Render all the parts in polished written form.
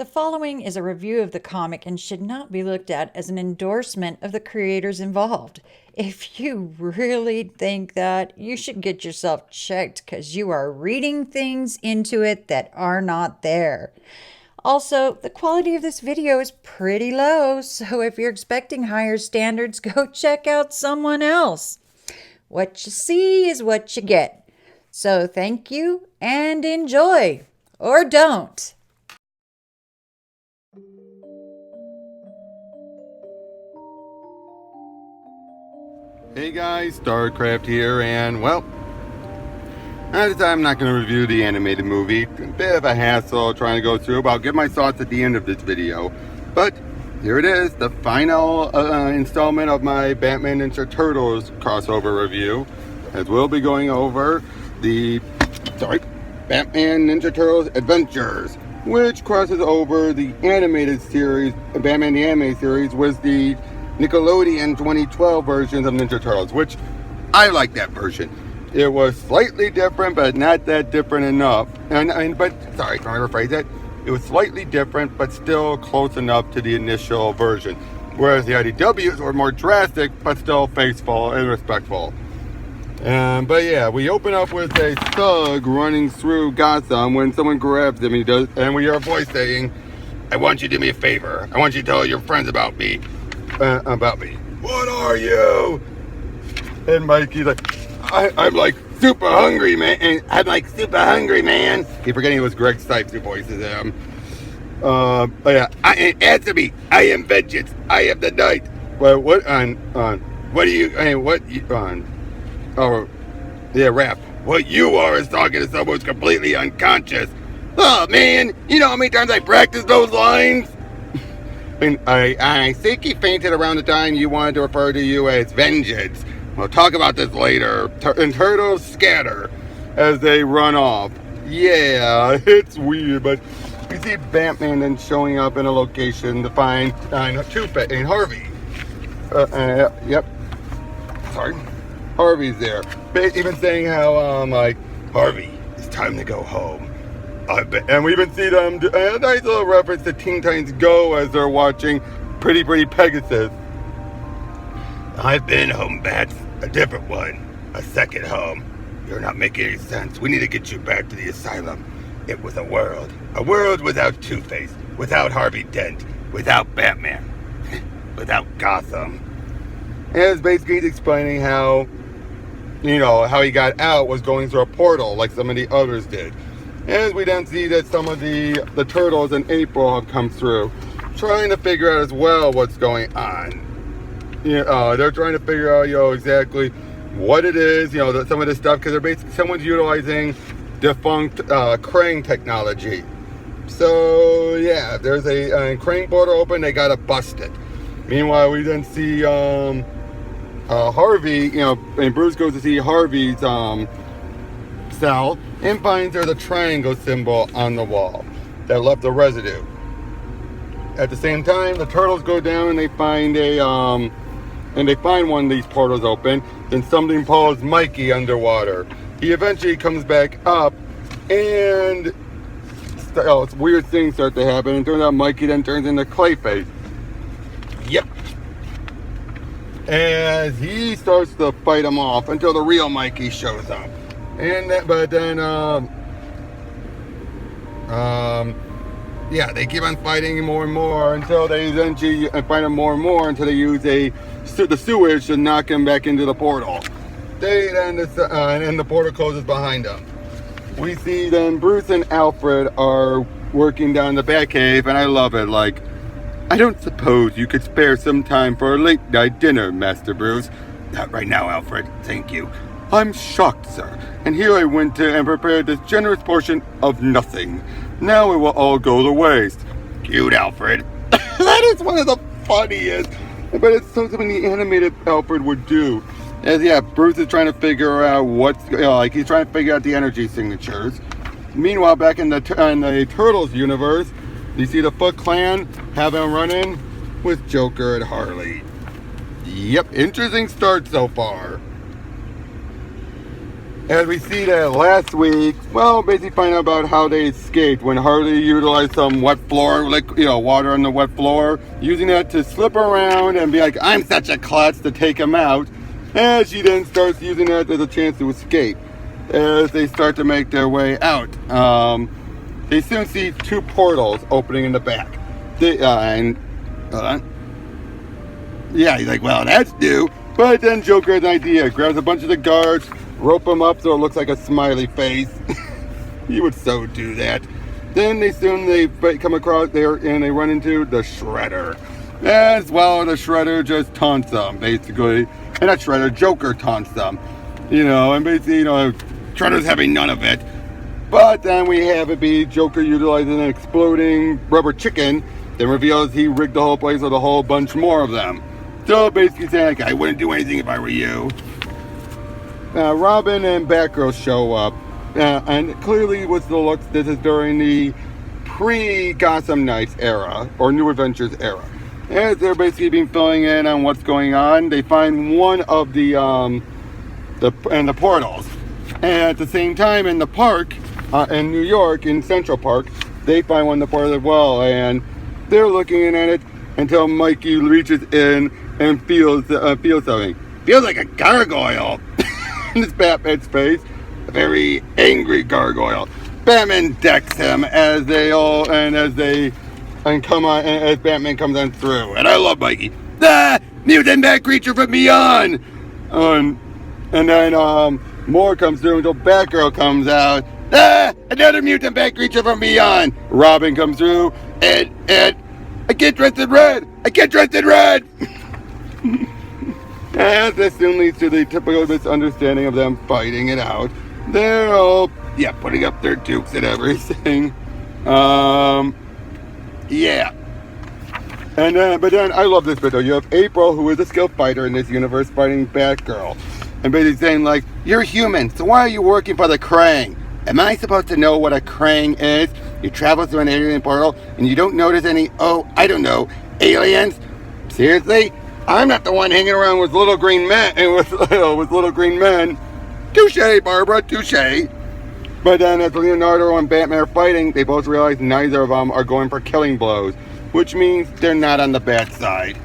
The following is a review of the comic and should not be looked at as an endorsement of the creators involved. If you really think that, you should get yourself checked because you are reading things into it that are not there. Also, the quality of this video is pretty low, so if you're expecting higher standards, go check out someone else. What you see is what you get. So thank you and enjoy. Or don't. Hey guys, StarCraft here, and well, I'm not going to review the animated movie. A bit of a hassle trying to go through, but I'll give my thoughts at the end of this video. But here it is, the final installment of my Batman Ninja Turtles crossover review, as we'll be going over the Batman Ninja Turtles Adventures, which crosses over the animated series, Batman the Anime Series, with the Nickelodeon 2012 versions of Ninja Turtles, which I like that version. It was slightly different, but not that different enough. Let me rephrase that. It was slightly different, but still close enough to the initial version. Whereas the IDWs were more drastic, but still faithful and respectful. But yeah, we open up with a thug running through Gotham when someone grabs him. And we hear a voice saying, "I want you to do me a favor. I want you to tell your friends about me. What are you?" And Mikey's like, I'm like super hungry, man. And I'm like super hungry, man. Keep forgetting it was Greg Stipes who voices him. But yeah, answer me. I am vengeance. I am the night. Well, what on? What do you? I mean, what you on? Oh, yeah, rap. What you are is talking to someone who's completely unconscious. Oh man, you know how many times I practiced those lines? And I think he fainted around the time you wanted to refer to you as vengeance. We'll talk about this later. And turtles scatter as they run off. Yeah, it's weird, but we see Batman then showing up in a location to find Two-Face and Harvey. Yep. Sorry. Harvey's there. Even saying how, Harvey, it's time to go home. And we even see them do a nice little reference to Teen Titans Go as they're watching Pretty Pegasus. I've been home, Bats. A different one. A second home. You're not making any sense. We need to get you back to the asylum. It was a world. A world without Two-Face. Without Harvey Dent. Without Batman. Without Gotham. And it's basically explaining how, how he got out was going through a portal like some of the others did. As we then see that some of the turtles in April have come through, trying to figure out as well what's going on. They're trying to figure out, exactly what it is, some of this stuff, because they're basically, someone's utilizing defunct Krang technology. So, yeah, there's a Krang portal open, they gotta bust it. Meanwhile, we then see Harvey, and Bruce goes to see Harvey's cell and finds there's a triangle symbol on the wall that left a residue. At the same time, the turtles go down and they find one of these portals open. Then something pulls Mikey underwater. He eventually comes back up, and weird things start to happen. And turns out Mikey then turns into Clayface. Yep. As he starts to fight him off until the real Mikey shows up. They keep on fighting more and more until they eventually fight him more and more until they use the sewage to knock him back into the portal. And the portal closes behind them. We see then Bruce and Alfred are working down the Batcave, and I love it. Like, I don't suppose you could spare some time for a late night dinner, Master Bruce. Not right now, Alfred. Thank you. I'm shocked, sir. And here I went to and prepared this generous portion of nothing. Now it will all go to waste. Cute, Alfred. That is one of the funniest. But it's something the animated Alfred would do. As Bruce is trying to figure out he's trying to figure out the energy signatures. Meanwhile, back in the Turtles universe, you see the Foot Clan have him running with Joker and Harley. Yep, interesting start so far. As we see that last week, well, basically find out about how they escaped when Harley utilized some wet floor, like, water on the wet floor, using that to slip around and be like, I'm such a klutz, to take him out. And she then starts using that as a chance to escape as they start to make their way out. They soon see two portals opening in the back. Yeah, he's like, well, that's new. But then Joker has an idea, grabs a bunch of the guards, rope them up so it looks like a smiley face. He would so do that. Then they come across there and they run into the Shredder. As well, the Shredder just taunts them, basically. And not Shredder, Joker taunts them. And basically, Shredder's having none of it. But then we have it be Joker utilizing an exploding rubber chicken, then reveals he rigged the whole place with a whole bunch more of them. So basically saying, like, I wouldn't do anything if I were you. Robin and Batgirl show up, and clearly with the looks, this is during the pre-Gotham Knights era, or New Adventures era. As they're basically being filling in on what's going on, they find one of the portals. And at the same time, in the park, in New York, in Central Park, they find one of the portals as well, and they're looking at it until Mikey reaches in and feels something. Feels like a gargoyle in his Batman's face. A very angry gargoyle. Batman decks him as Batman comes on through. And I love Mikey. Mutant bat creature from beyond. And then more comes through until Batgirl comes out. Another mutant bat creature from beyond. Robin comes through and I get dressed in red. And this soon leads to the typical misunderstanding of them fighting it out. They're all, putting up their dukes and everything. Yeah. But then I love this bit though. You have April, who is a skilled fighter in this universe, fighting Batgirl. And basically saying, like, you're human, so why are you working for the Krang? Am I supposed to know what a Krang is? You travel through an alien portal and you don't notice any, aliens? Seriously? I'm not the one hanging around with little green men Touche, Barbara, touche. But then as Leonardo and Batman are fighting, they both realize neither of them are going for killing blows, which means they're not on the bad side.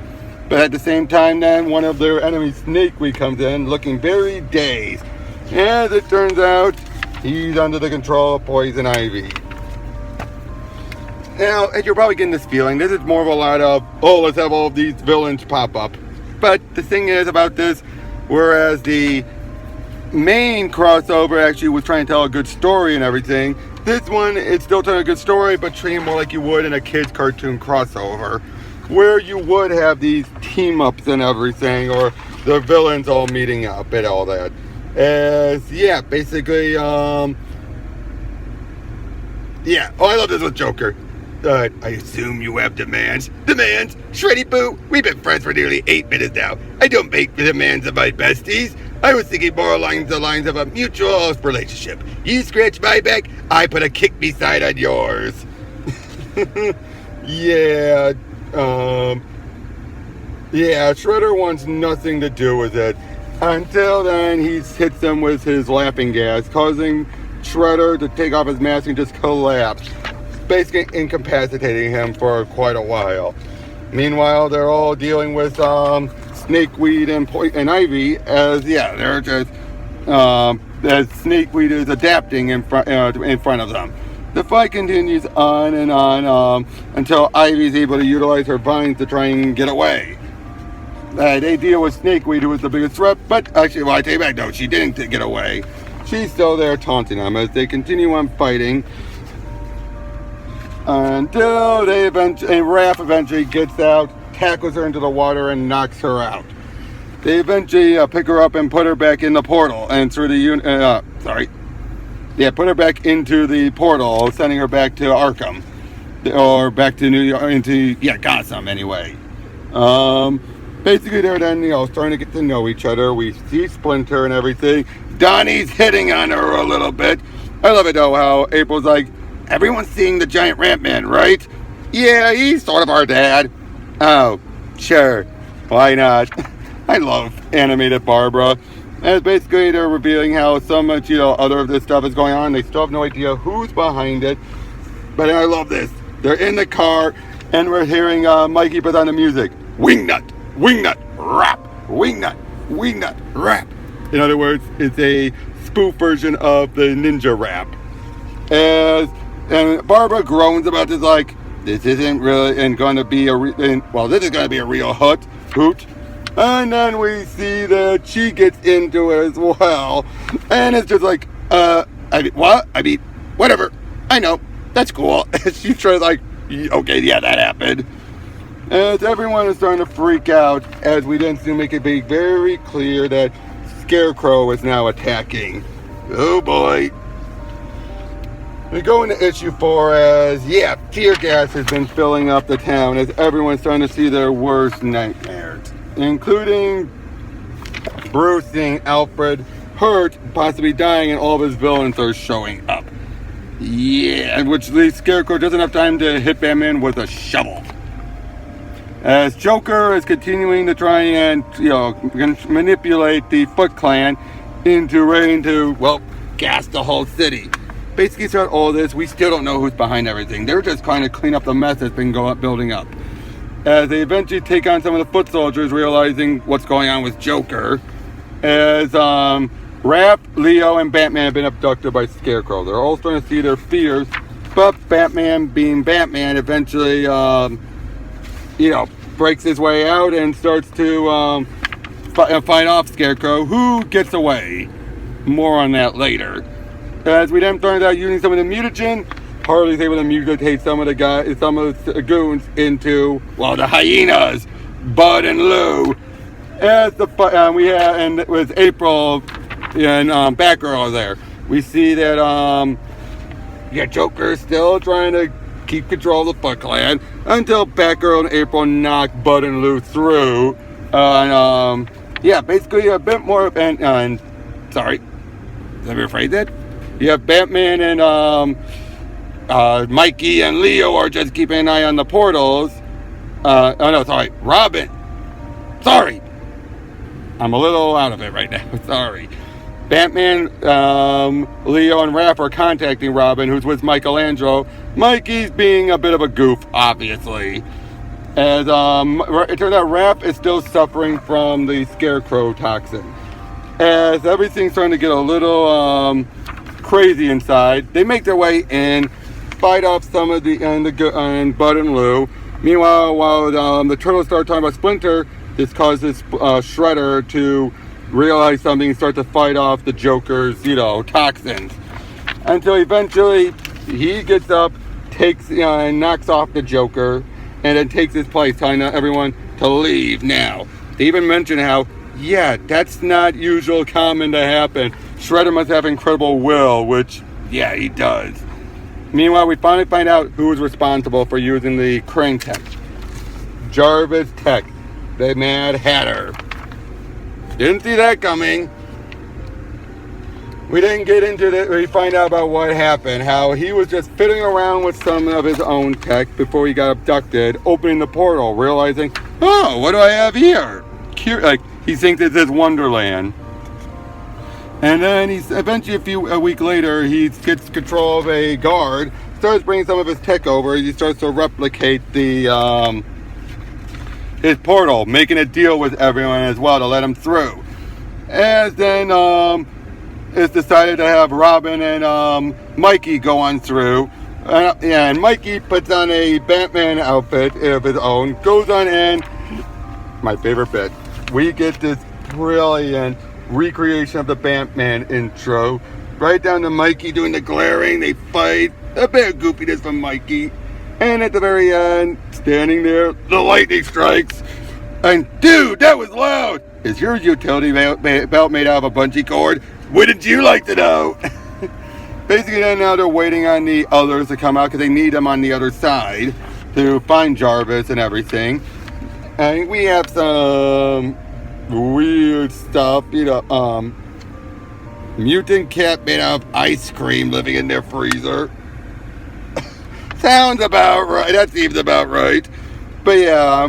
But at the same time then, one of their enemies, Snakeweed, comes in looking very dazed. As it turns out, he's under the control of Poison Ivy. Now, as you're probably getting this feeling, this is more of a lot of, let's have all of these villains pop up. But the thing is about this, whereas the main crossover actually was trying to tell a good story and everything, this one, it's still telling a good story, but treating more like you would in a kid's cartoon crossover, where you would have these team-ups and everything, or the villains all meeting up and all that. Basically, I love this with Joker. I assume you have demands. Demands? Shreddy Boo, we've been friends for nearly 8 minutes now. I don't make demands of my besties. I was thinking more along the lines of a mutual relationship. You scratch my back, I put a kick beside on yours. Shredder wants nothing to do with it. Until then, he hits them with his laughing gas, causing Shredder to take off his mask and just collapse, basically incapacitating him for quite a while. Meanwhile, they're all dealing with Snakeweed and Ivy as Snakeweed is adapting in front of them. The fight continues on and on until Ivy's able to utilize her vines to try and get away. They deal with Snakeweed, who was the biggest threat, but actually, I take it back, no, she didn't get away. She's still there taunting them as they continue on fighting until Raph eventually gets out, tackles her into the water, and knocks her out. They eventually pick her up and put her back in the portal and through the put her back into the portal, sending her back to Arkham, or back to New York, Gotham anyway. Basically, they're then starting to get to know each other. We see Splinter and everything. Donnie's hitting on her a little bit. I love it though how April's like, everyone's seeing the giant rat man, right? Yeah, he's sort of our dad. Oh, sure, why not? I love animated Barbara. And basically they're revealing how so much, other of this stuff is going on. They still have no idea who's behind it. But I love this. They're in the car, and we're hearing Mikey put on the music. Wingnut, rap, wingnut, rap. In other words, it's a spoof version of the ninja rap. And Barbara groans about this, like, this isn't really going to be this is going to be a real hoot. And then we see that she gets into it as well. And it's just like, what? Whatever. I know. That's cool. She's trying to, like, okay, yeah, that happened. As everyone is starting to freak out, as we then soon make it be very clear that Scarecrow is now attacking. Oh boy. We go into issue 4 as, tear gas has been filling up the town as everyone's starting to see their worst nightmares, including Bruce seeing Alfred hurt, possibly dying, and all of his villains are showing up. Yeah, which leaves Scarecrow doesn't have time to hit Batman with a shovel. As Joker is continuing to try and, manipulate the Foot Clan into ready to, gas the whole city. Basically, throughout all this, we still don't know who's behind everything. They're just trying to clean up the mess that's been building up. As they eventually take on some of the foot soldiers, realizing what's going on with Joker. As Raph, Leo, and Batman have been abducted by Scarecrow. They're all starting to see their fears, but Batman, being Batman, eventually, breaks his way out and starts to fight off Scarecrow, who gets away. More on that later. As we then find out using some of the mutagen, Harley's able to mutate some of the goons into, the hyenas, Bud and Lou. As and with April and Batgirl there, we see that Joker's still trying to keep control of the Foot Clan until Batgirl and April knock Bud and Lou through. Basically a bit more. Sorry, let me rephrase that. You have Batman and Mikey and Leo are just keeping an eye on the portals. Robin. Sorry. I'm a little out of it right now. Sorry. Batman, Leo, and Raph are contacting Robin, who's with Michelangelo. Mikey's being a bit of a goof, obviously. As it turns out Raph is still suffering from the Scarecrow toxin. As everything's starting to get a little crazy inside, they make their way in, fight off some of the Bud and Lou. Meanwhile, while the Turtles start talking about Splinter, this causes Shredder to realize something and start to fight off the Joker's, toxins. Until eventually he gets up, takes and knocks off the Joker, and then takes his place, telling everyone to leave now. They even mention how, that's not common to happen. Shredder must have incredible will, which, he does. Meanwhile, we finally find out who is responsible for using the Krang tech. Jarvis Tech, the Mad Hatter. Didn't see that coming. We didn't get into that. We find out about what happened. How he was just fiddling around with some of his own tech before he got abducted, opening the portal, realizing, what do I have here? He thinks it's his Wonderland. And then he's eventually, a week later, he gets control of a guard, starts bringing some of his tech over. He starts to replicate his portal, making a deal with everyone as well to let him through. As then it's decided to have Robin and Mikey go on through. And Mikey puts on a Batman outfit of his own, goes on in. My favorite bit. We get this brilliant recreation of the Batman intro. Right down to Mikey doing the glaring. They fight. A bit of goofiness from Mikey. And at the very end, standing there, the lightning strikes. And dude, that was loud. Is your utility belt made out of a bungee cord? Wouldn't you like to know? Basically, then now they're waiting on the others to come out because they need them on the other side to find Jarvis and everything. And we have some weird stuff, mutant cat made out of ice cream living in their freezer. Sounds about right. That seems about right. But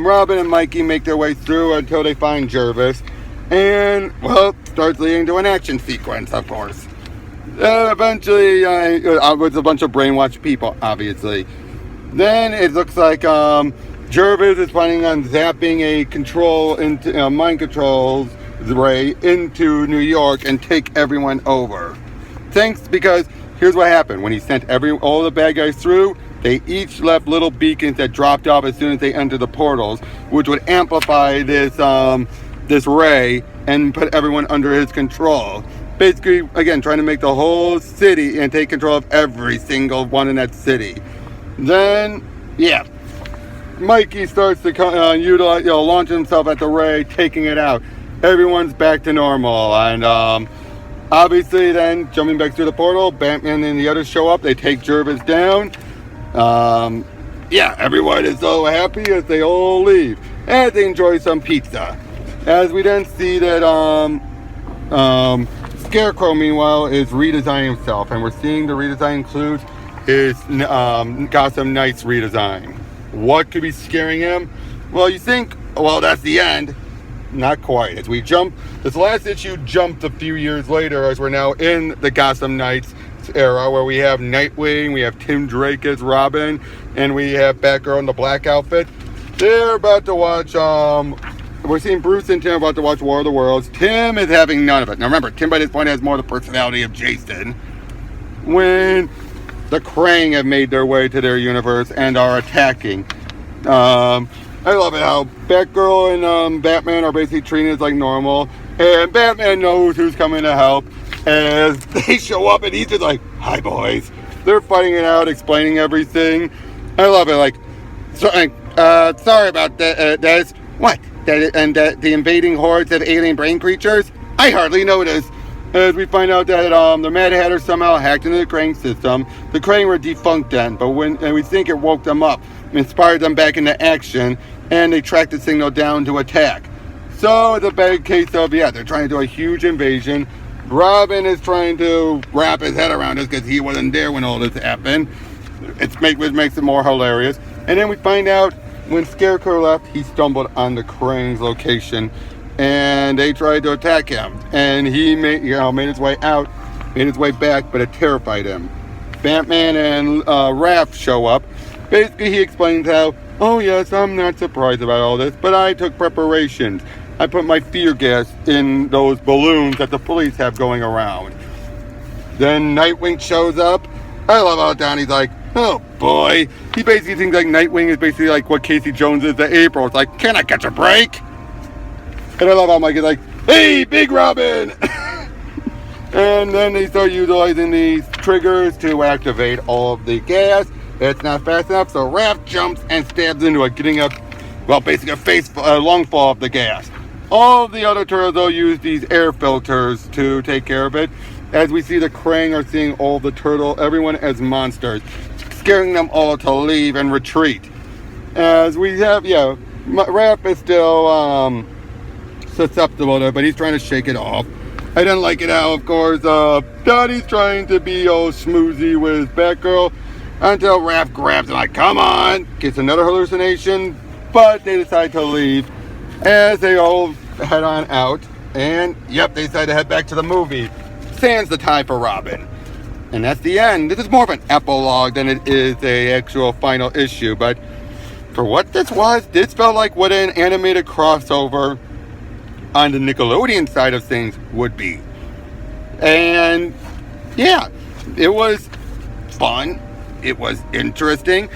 Robin and Mikey make their way through until they find Jarvis. And, starts leading to an action sequence, of course. Eventually, with a bunch of brainwashed people, obviously. Then it looks like Jervis is planning on zapping a control into mind controls ray into New York and take everyone over. Thanks, because here's what happened. When he sent all the bad guys through, they each left little beacons that dropped off as soon as they entered the portals, which would amplify this ray and put everyone under his control. Basically, again, trying to make the whole city and take control of every single one in that city. Then, yeah, Mikey starts to utilize, launch himself at the ray, taking it out. Everyone's back to normal, and obviously, then jumping back through the portal, Batman and the others show up. They take Jervis down. Yeah, everyone is so happy as they all leave, and they enjoy some pizza. As we then see that Scarecrow, meanwhile, is redesigning himself, and we're seeing the redesign includes his Gotham Knights redesign. What could be scaring him? Well, you think, well, that's the end. Not quite. As we jump, this last issue jumped a few years later, as we're now in the Gotham Knights era, where we have Nightwing, we have Tim Drake as Robin, and we have Batgirl in the black outfit. They're about to watch, we're seeing Bruce and Tim about to watch War of the Worlds. Tim is having none of it. Now remember, Tim by this point has more the personality of Jason. When the Krang have made their way to their universe and are attacking. I love it how Batgirl and Batman are basically treated like normal. And Batman knows who's coming to help. As they show up and he's just like, hi boys. They're fighting it out, explaining everything. I love it. Like, sorry about that. That's what? The invading hordes of alien brain creatures? I hardly noticed. As we find out that the Mad Hatter somehow hacked into the Krang system. The Krang were defunct then, but we think it woke them up, inspired them back into action, and they tracked the signal down to attack. So it's a bad case of, yeah, they're trying to do a huge invasion. Robin is trying to wrap his head around this because he wasn't there when all this happened. Which makes it more hilarious. And then we find out when Scarecrow left, he stumbled on the Krang's location, and they tried to attack him. And he made his way out, made his way back, but it terrified him. Batman and Raph show up. Basically, he explains how, oh yes, I'm not surprised about all this, but I took preparations. I put my fear gas in those balloons that the police have going around. Then Nightwing shows up. I love how Donnie's like, oh boy. He basically thinks like Nightwing is basically like what Casey Jones is to April. It's like, can I catch a break? And I love how Mike is like, hey, Big Robin! And then they start utilizing these triggers to activate all of the gas. It's not fast enough, so Raph jumps and stabs into it, getting a, well, basically a lung fall of the gas. All of the other turtles, though, use these air filters to take care of it. As we see the Krang are seeing all the everyone as monsters, scaring them all to leave and retreat. As we have, Raph is still susceptible to it, but he's trying to shake it off. I didn't like it how, of course, Donnie's trying to be all schmoozy with Batgirl until Raph grabs him like, come on, gets another hallucination, but they decide to leave as they all head on out. And, yep, they decide to head back to the movie. Sans the time for Robin. And that's the end. This is more of an epilogue than it is a actual final issue, but for what this was, this felt like what an animated crossover on the Nickelodeon side of things would be. And yeah, it was fun. It was interesting.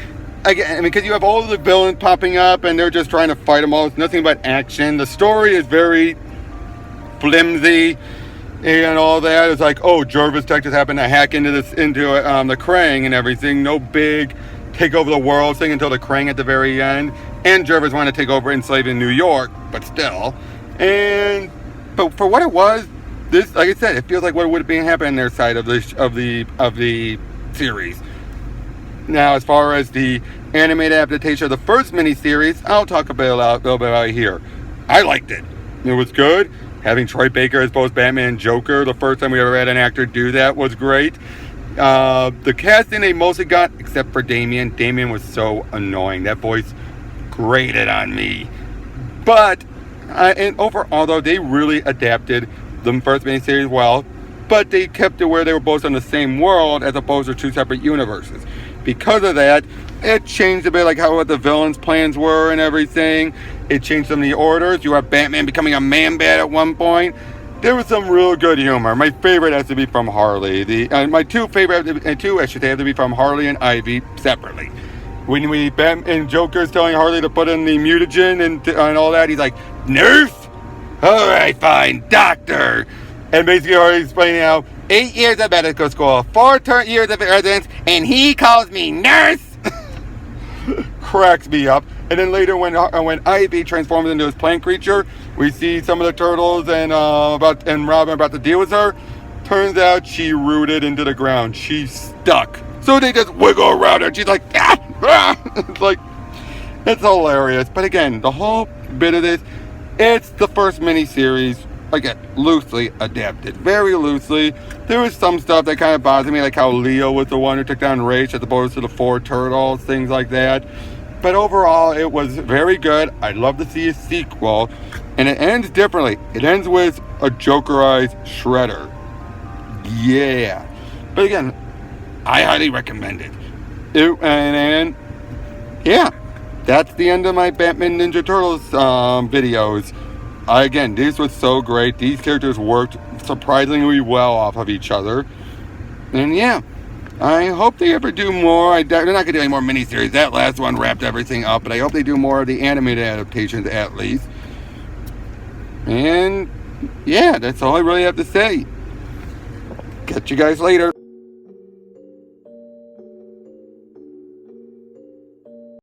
Again, because you have all of the villains popping up and they're just trying to fight them all. It's nothing but action. The story is very flimsy and all that. It's like, oh, Jervis Tech just happened to hack into the Krang and everything. No big take over the world thing until the Krang at the very end. And Jervis wanted to take over enslaving New York, but still. But for what it was, this, like I said, it feels like what would have been happening on their side of the series. Now, as far as the animated adaptation of the first miniseries, I'll talk a little bit about it here. I liked it. It was good. Having Troy Baker as both Batman and Joker, the first time we ever had an actor do that, was great. The casting they mostly got, except for Damian. Damian was so annoying. That voice grated on me. But and overall, though, they really adapted the first miniseries well, but they kept it where they were both on the same world as opposed to two separate universes. Because of that, it changed a bit, like how what the villains' plans were and everything. It changed some of the orders. You have Batman becoming a man-bat at one point. There was some real good humor. My favorite has to be from Harley. My two favorite, I should say, have to be from Harley and Ivy separately. When and Joker's telling Harley to put in the mutagen and all that, he's like, "Nurse? All right, fine, doctor." And basically Harley's explaining how 8 years of medical school, 4 years of residence, and he calls me nurse. Cracks me up. And then later when Ivy transforms into this plant creature, we see some of the turtles and Robin about to deal with her. Turns out she rooted into the ground. She's stuck. So they just wiggle around her. And she's like, ah, ah. It's like, it's hilarious. But again, the whole bit of this, it's the first miniseries, again, loosely adapted. Very loosely. There was some stuff that kind of bothered me, like how Leo was the one who took down Raish as opposed to the 4 turtles, things like that. But overall, it was very good. I'd love to see a sequel. And it ends differently. It ends with a Jokerized Shredder. Yeah. But again, I highly recommend it. And yeah, that's the end of my Batman Ninja Turtles videos. Again, this was so great. These characters worked surprisingly well off of each other. And yeah, I hope they ever do more. They're not going to do any more miniseries. That last one wrapped everything up. But I hope they do more of the animated adaptations at least. And yeah, that's all I really have to say. Catch you guys later.